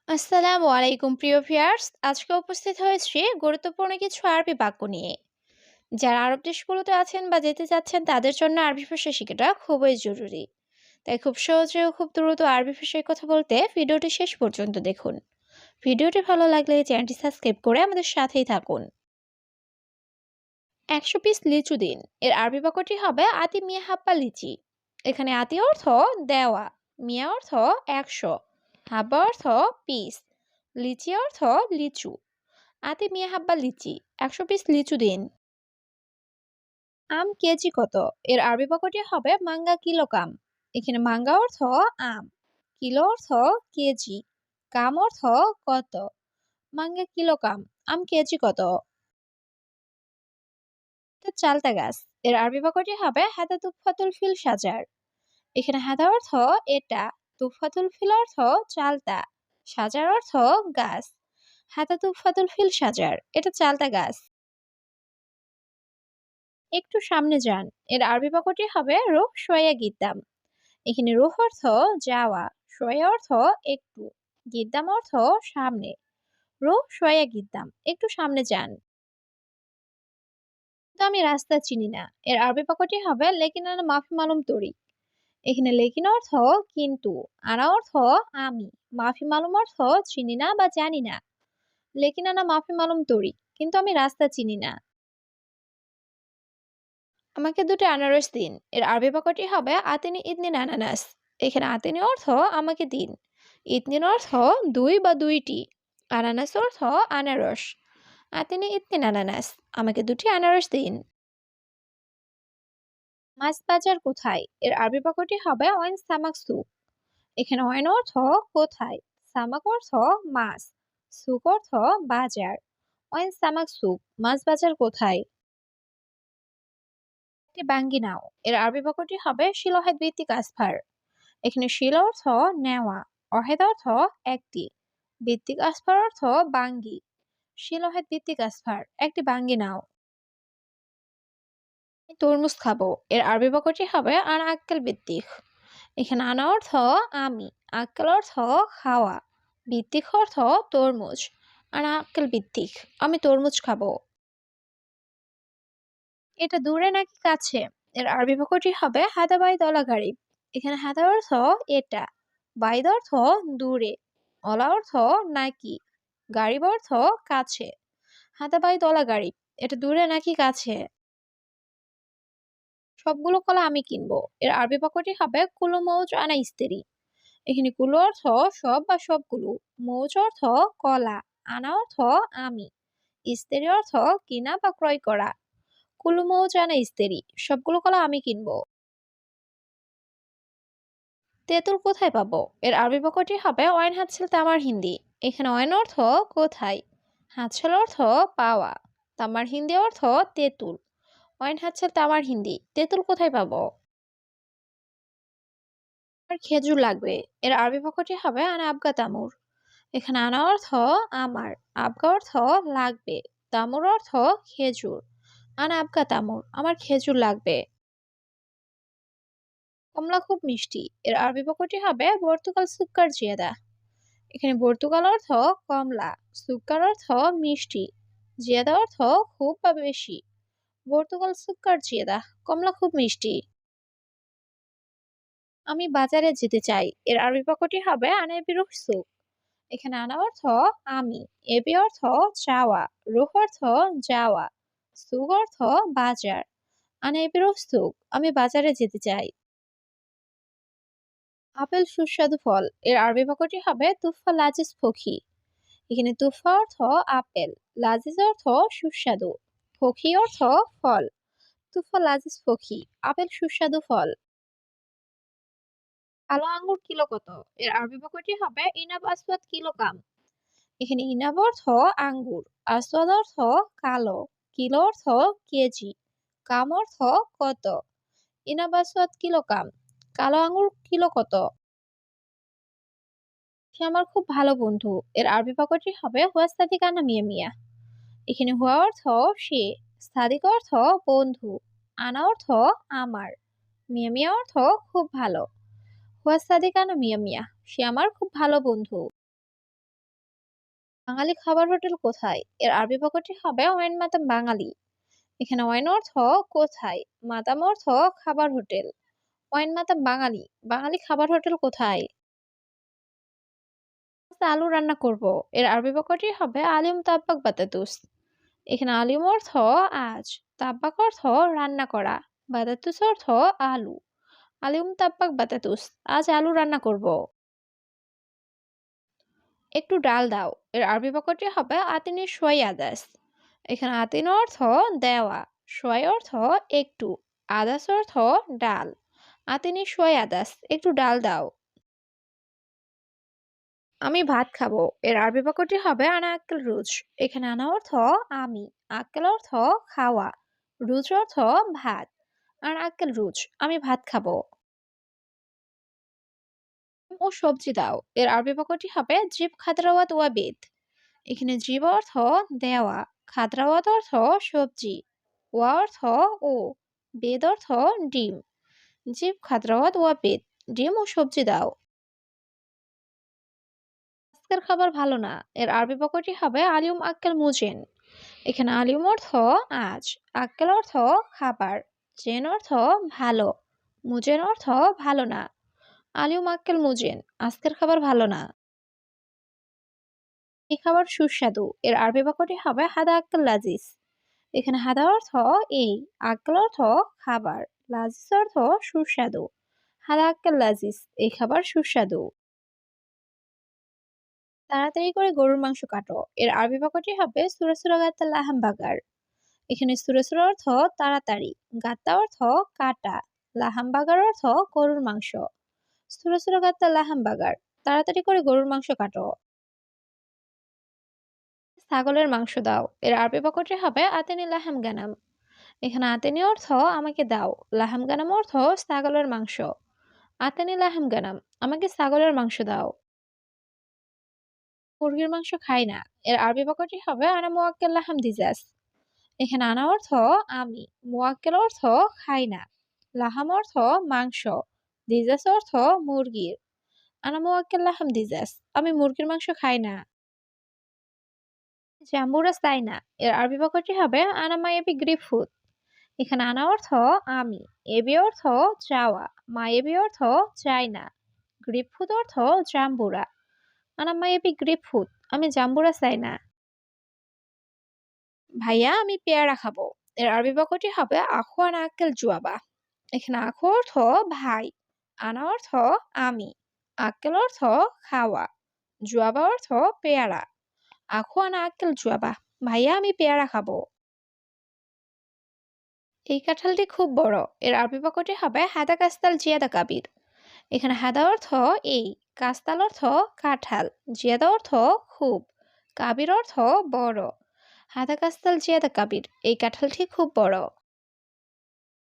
আসসালামু আলাইকুম প্রিয় ভিউয়ার্স, আজকে উপস্থিত হয়েছি গুরুত্বপূর্ণ কিছু আরবি বাক্য নিয়ে। যারা আরব দেশগুলোতে আছেন বা যেতে চাচ্ছেন তাদের জন্য আরবি ভাষা শেখাটা খুবই জরুরি। তাই খুব সহজে ও খুব দ্রুত আরবি ভাষায় কথা বলতে ভিডিওটি শেষ পর্যন্ত দেখুন। ভিডিওটি ভালো লাগলে চ্যানেলটি সাবস্ক্রাইব করে আমাদের সাথেই থাকুন। 100 পিস লিচু দিন এর আরবি বাক্যটি হবে আতি মিয়া হাব্বা লিচি। এখানে আতি অর্থ দেওয়া, মিয়া অর্থ 100, হাব্বা অর্থ পিস, লিচি অর্থ লিচু। আতি মিয়া হাব্বা লিচি, 100 পিস লিচু দিন। আম কেজি কত এর আরবি বাক্যটি হবে মাঙ্গা কিলো কাম। এখানে মাঙ্গা অর্থ আম, কিলো অর্থ কেজি, কাম অর্থ কত। মাঙ্গা কিলো কাম, আম কেজি কত। এটা চালতা গাছ এর আরবি বাক্যটি হবে হাদা তুফাতুল ফিল সাজার। এখানে হাদা অর্থ এটা, তুফাতুল ফিল অর্থ চালতা, সাজার অর্থ গাছ। হাদা তুফাতুল ফিল সাজার, এটা চালতা গাছ। একটু সামনে যান এর আরবি বাক্যটি হবে রুহ শোয়া গিদ্দাম। এখানে রুহ অর্থ যাওয়া, শোয়া অর্থ একটু, গিদ্দাম অর্থ সামনে। রুহ শোয়া গিদ্দাম, একটু সামনে যান। তো আমি রাস্তা চিনি না এর আরবি বাক্যটি হবে লেকিন আনা মাফি মালুম তরি। এখানে লেকিন অর্থ কিন্তু, আনা অর্থ আমি, মাফি মালুম অর্থ চিনি না বা জানি না। লেকিন আনা মাফি মালুম তরি, কিন্তু আমি রাস্তা চিনি না। আমাকে দুটো আনারস দিন এর আরবি বাক্যটি হবে আতিনি ইদনিন আনানাস। এখানে আতিনি অর্থ আমাকে দিন, ইদনিন অর্থ দুই বা দুইটি, আনানাস অর্থ আনারস। আতিনি ইদনিন আনানাস, আমাকে দুটি আনারস দিন। মাছ বাজার কোথায় এর আরবি বাক্যটি হবে ওয়াইন সামাক সুক। এখানে ওয়াইন অর্থ কোথায়, সামাক অর্থ মাছ, সুক অর্থ বাজার। ওয়াইন সামাক সুক, মাছ বাজার কোথায়। একটি বাঙ্গি নাও এর আরবি বাক্যটি হবে শিলোহেদ ভিত্তিক আসফার। এখানে শিল অর্থ নেওয়া, অহেদ অর্থ একটি, ভিত্তিক আসফার অর্থ বাঙ্গি। শিলহেদ ভিত্তিক আসফার, একটি বাঙ্গি নাও। আমি তরমুজ খাবো এর আরবি বাক্যটি হবে আনা আক্কেল ভিত্তিক। এখানে আনা অর্থ আমি, আক্কেল অর্থ খাওয়া, ভিত্তিক অর্থ তরমুজ। আনা আক্কেল ভিত্তিক, আমি তরমুজ খাবো। এটা দূরে নাকি কাছে এর আরবি বাক্যটি হবে হাদা বাই দলা গাড়ি। এখানে হাদা অর্থ এটা, বাইদ অর্থ দূরে, অলা অর্থ নাকি, গাড়ি অর্থ কাছে। হাদা বাই দলা গাড়ি, এটা দূরে নাকি কাছে। সবগুলো কলা আমি কিনবো এর আরবি বাক্যটি হবে কুলু মৌজ আনা ইস্তেরি। এখানে কুলু অর্থ সব বা সবগুলো, মৌজ অর্থ কলা, আনা অর্থ আমি, ইস্তেরি অর্থ কিনা বা ক্রয় করা। কুলু মৌজ আনা ইস্তেরি, সবগুলো কলা আমি কিনবো। তেঁতুল কোথায় পাবো এর আরবি বাক্যটি হবে ওয়াইন হাতছাল তামার হিন্দি। এখানে ওয়াইন অর্থ কোথায়, হাতছাল অর্থ পাওয়া, তামার হিন্দি অর্থ তেঁতুল। ওয়াইন হাতছাল তামার হিন্দি, তেঁতুল কোথায় পাবো। আমার খেজুর লাগবে এর আরবি বাক্যটি হবে আনা আবগা তামুর। এখানে আনা অর্থ আমার, আবগা অর্থ লাগবে, তামুর অর্থ খেজুর। আনা আবগা তামুর, আমার খেজুর লাগবে। কমলা খুব মিষ্টি এর আরবি বাক্যটি হবে বর্তুকাল সুক্কার জিয়াদা। এখানে পর্তুগাল অর্থ কমলা, সুক্কার অর্থ মিষ্টি, জিয়াদা অর্থ খুব বা বেশি। পর্তুগাল সুক্কার জিয়াদা, কমলা খুব মিষ্টি। আমি বাজারে যেতে চাই এর আরবি বাক্যটি হবে আনা এবি রুহ সুক। এখানে আনা অর্থ আমি, এবি অর্থ চাওয়া, রুহ অর্থ যাওয়া, সুক অর্থ বাজার। আনা এবি রুহ সুক, আমি বাজারে যেতে চাই। আপেল সুস্বাদু ফল এর আরবি বাক্যটি হবে তুফা লাজিজ ফখি। এখানে তুফা অর্থ আপেল, লাজিজ অর্থ সুস্বাদু, ফখি অর্থ ফল। তুফা লাজিজ ফখি, আপেল সুস্বাদু ফল। কালো আঙ্গুর কিলো কত এর আরবি বাক্যটি হবে ইনাব আসওয়াদ কিলো কাম। এখানে ইনাব অর্থ আঙ্গুর, আসওয়াদ অর্থ কালো, কিলো অর্থ কেজি, কাম অর্থ কত। ইনাব আসওয়াদ কিলো কাম, কালো আঙ্গুর কিলো কত। সে আমার খুব ভালো বন্ধু এর আরবি বাক্যটি হবে হুয়া সাদিক আনা মিয়া মিয়া। এখানে হুয়া অর্থ সে, সাদিক অর্থ বন্ধু, আনা অর্থ আমার, মিয়া মিয়া অর্থ খুব ভালো। হুয়া সাদিক আনা মিয়া মিয়া, সে আমার খুব ভালো বন্ধু। বাঙালি খাবার হোটেল কোথায়? এর আরবি বাক্যটি হবে ওয়াইন মাতাম বাঙালি। এখানে ওয়াইন অর্থ কোথায়, মাতাম অর্থ খাবার হোটেল। ওয়াইন মাতাম বাঙালি, বাঙালি খাবার হোটেল কোথায়? আজকে আলু রান্না করব। এর আরবি বাক্যটি হবে আলিম তাব্বাক বাতাতুস। এখানে আলিম অর্থ আজ, তাব্বাক অর্থ রান্না করা, বাতাতুস অর্থ আলু। আলিম তাব্বাক বাতাতুস, আজ আলু রান্না করব। একটু ডাল দাও। এর আরবি বাক্যটি হবে আতিনি শোয়াই আদাস। এখানে আতিন অর্থ দেওয়া, শোয়াই অর্থ একটু, আদাস অর্থ ডাল। আতিনি শোয়াই আদাস, একটু ডাল দাও। আমি ভাত খাবো। এর আরবি বাক্যটি হবে আনা আক্কেল রুজ। এখানে আনা অর্থ আমি, আক্কেল অর্থ খাওয়া, রুজ অর্থ ভাত। আনা আক্কেল রুজ, আমি ভাত খাবো। ও সবজি দাও। এর আরবি বাক্যটি হবে জিব খাদরাওয়াত ওয়াবিদ। এখানে জীব অর্থ দেওয়া, খাদ্রাওয়াত অর্থ সবজি, ওয়া অর্থ ও, বেদ অর্থ ডিম। জীব খাদ্রাওয়াত ওয়া বেদ, ডিম ও সবজি দাও। আজকের খাবার ভালো না। এর আরবি বাক্যটি হবে আলিউম আক্কেল মুজেন। এখানে আলিউম অর্থ আজ, আক্কেল অর্থ খাবার, জেন অর্থ ভালো, মুজেন অর্থ ভালো না। আলিউম আক্কেল মুজেন, আজকের খাবার ভালো না। এই খাবার সুস্বাদু। এর আরবি বাক্যটি হবে হাদা আক্কেল লাজিজ। এখানে হাদা অর্থ এই, আক্কেল অর্থ খাবার, লাজিজ অর্থ সুস্বাদু। হাদা আক্কেল লাজিজ, এই খাবার সুস্বাদু। তাড়াতাড়ি করে গরুর মাংস কাটো। এর আরবি বাক্যটি হবে সুরাসুরা গাত্তা লাহাম বাগার। এখানে সুরাসুরা অর্থ তাড়াতাড়ি, গাত্তা অর্থ কাটা, লাহাম বাগার অর্থ গরুর মাংস। সুরাসুরা গাত্তা লাহাম বাগার, তাড়াতাড়ি করে গরুর মাংস কাটো। ছাগলের মাংস দাও। এর আরবি বাক্যটি হবে আতেনি লাহাম গানাম। এখানে আতেনি অর্থ আমাকে দাও, লাহাম গানাম অর্থ ছাগলের মাংস। আতেনি লাহাম গানাম, আমাকে ছাগলের মাংস দাও। মুরগির মাংস খাই না। এর আরবি বাক্যটি হবে আনা মুয়াক্কেল লাহাম দিজাস। এখানে আনা অর্থ আমি, মুয়াক্কেল অর্থ খাই না, লাহাম অর্থ মাংস, দিজাস অর্থ মুরগির। আনা মুয়াক্কেল লাহাম দিজাস, আমি মুরগির মাংস খাই না। জাম্বুরা চাই না। এর আরবি বাক্যটি হবে আনা মায়াবি গ্রিপফুড। এখানে আনা অর্থ আমি, এবি অর্থ চাওয়া, মায়াবি অর্থ চাই না, গ্রিপফুড অর্থ জাম্বুরা। আনা মায়াবি গ্রিপফুড, আমি জাম্বুরা চাই না। ভাইয়া আমি পেয়ারা খাবো। এর আরবি বাক্যটি হবে আখু আনা আক্কেল জুয়াবা। এখানে আখু অর্থ ভাই, আনা অর্থ আমি, আক্কেল অর্থ খাওয়া, জুয়াবা অর্থ পেয়ারা। আখু আনা আক্কেল জুয়াবা, ভাইয়া আমি পেয়ারা খাবো। এই কাঁঠালটি খুব বড়। এর আরবি বাক্যটি হবে হাদা কাস্তাল জিয়াদা কাবির। এখানে হাদা অর্থ এই, কাস্তাল অর্থ কাঁঠাল, জিয়াদা অর্থ খুব, কাবির অর্থ বড়। হাদা কাস্তাল জিয়াদা কাবির, এই কাঁঠালটি খুব বড়।